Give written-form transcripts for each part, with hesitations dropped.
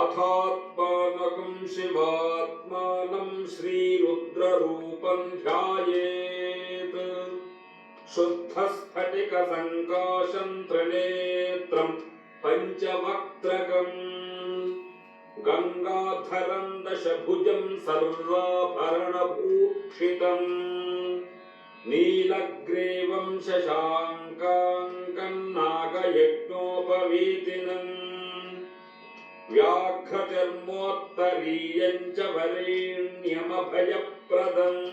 अथात्मानकं शिवात्मानं श्रीरुद्ररूपं ध्यायेत्। शुद्धस्फटिकसङ्काशं त्रिनेत्रं पञ्चवक्त्रकम् गंगाधरं दशभुजं सर्वाभरणभूषितम् नीलग्रीवं शशाङ्कां नागयज्ञोपवीतिनम् व्याघ्रचर्मोत्तरीयं च वरेण्यमभयप्रदम्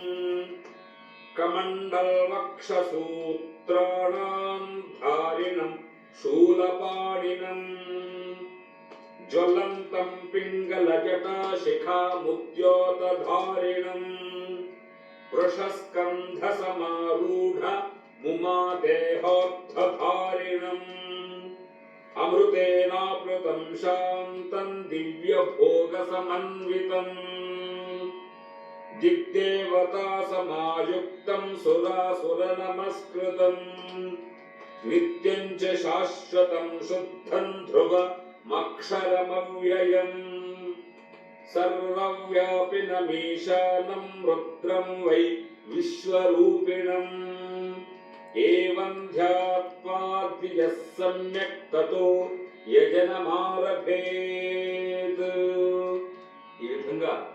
कमण्डलवक्षसूत्राणां धारिणं शूलपाणिनम् ज्वलन्तं पिङ्गलजटाशिखामुद्योतधारिणम् वृषस्कन्धसमारूढ मुमादेहोत्थधारिणम् अमृतेनाप्लुतं शान्तं दिव्यभोगसमन्वितम् दिग्देवतासमायुक्तं सुरासुरनमस्कृतम् नित्यं च शाश्वतं शुद्धं ध्रुवमक्षरमव्ययम् सर्वव्यापिनमीशानं रुद्रं वै विश्वरूपिणम् एवं ध्यात्वा द्विजः सम्यक् ततो यजनमारभेत्। ఈ విధంగా